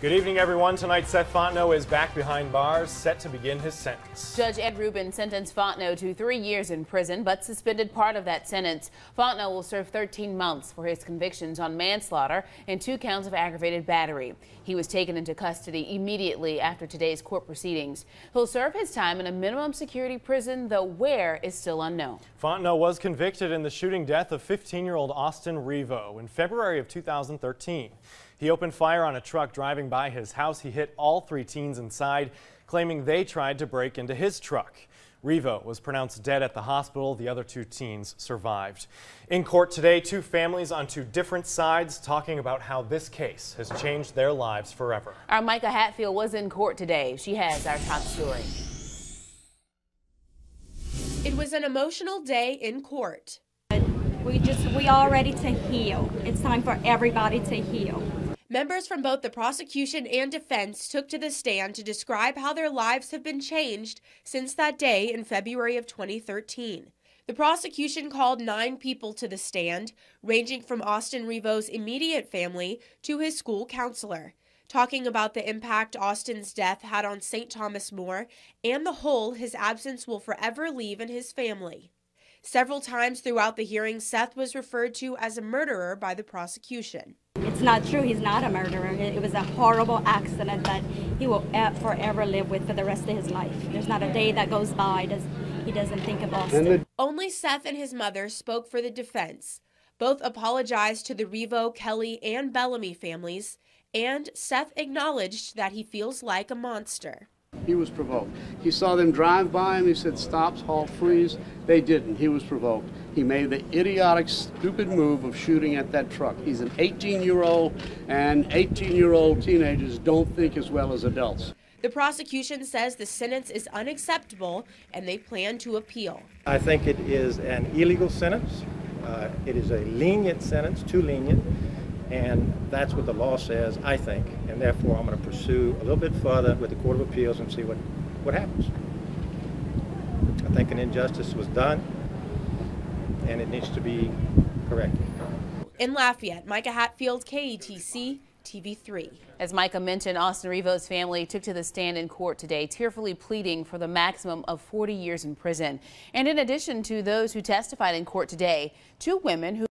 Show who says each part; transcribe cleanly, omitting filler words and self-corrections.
Speaker 1: Good evening, everyone. Tonight, Seth Fontenot is back behind bars, set to begin his sentence.
Speaker 2: Judge Ed Rubin sentenced Fontenot to 3 years in prison, but suspended part of that sentence. Fontenot will serve 13 months for his convictions on manslaughter and 2 counts of aggravated battery. He was taken into custody immediately after today's court proceedings. He'll serve his time in a minimum security prison, though where is still unknown.
Speaker 1: Fontenot was convicted in the shooting death of 15-year-old Austin Rivault in February of 2013. He opened fire on a truck driving by his house. He hit all 3 teens inside, claiming they tried to break into his truck. Rivault was pronounced dead at the hospital. The other 2 teens survived. In court today, 2 families on 2 different sides talking about how this case has changed their lives forever.
Speaker 2: Our Micah Hatfield was in court today. She has our top story.
Speaker 3: It was an emotional day in court.
Speaker 4: We all ready to heal. It's time for everybody to heal.
Speaker 3: Members from both the prosecution and defense took to the stand to describe how their lives have been changed since that day in February of 2013. The prosecution called 9 people to the stand, ranging from Austin Rivault's immediate family to his school counselor, talking about the impact Austin's death had on St. Thomas More and the hole his absence will forever leave in his family. Several times throughout the hearing, Seth was referred to as a murderer by the prosecution.
Speaker 4: It's not true. He's not a murderer. It was a horrible accident that he will forever live with for the rest of his life. There's not a day that goes by he doesn't think of Austin.
Speaker 3: Only Seth and his mother spoke for the defense. Both apologized to the Rivault, Kelly, and Bellamy families, and Seth acknowledged that he feels like a monster.
Speaker 5: He was provoked. He saw them drive by him. He said, "Stop, halt, freeze." They didn't. He was provoked. He made the idiotic, stupid move of shooting at that truck. He's an 18-year-old, and 18-year-old teenagers don't think as well as adults.
Speaker 3: The prosecution says the sentence is unacceptable, and they plan to appeal.
Speaker 6: I think it is an illegal sentence. It is a lenient sentence, too lenient. And that's what the law says, I think, and therefore I'm going to pursue a little bit further with the Court of Appeals and see what happens. I think an injustice was done, and it needs to be corrected.
Speaker 3: In Lafayette, Micah Hatfield, KETC, TV3.
Speaker 2: As Micah mentioned, Austin Rivault's family took to the stand in court today, tearfully pleading for the maximum of 40 years in prison. And in addition to those who testified in court today, 2 women who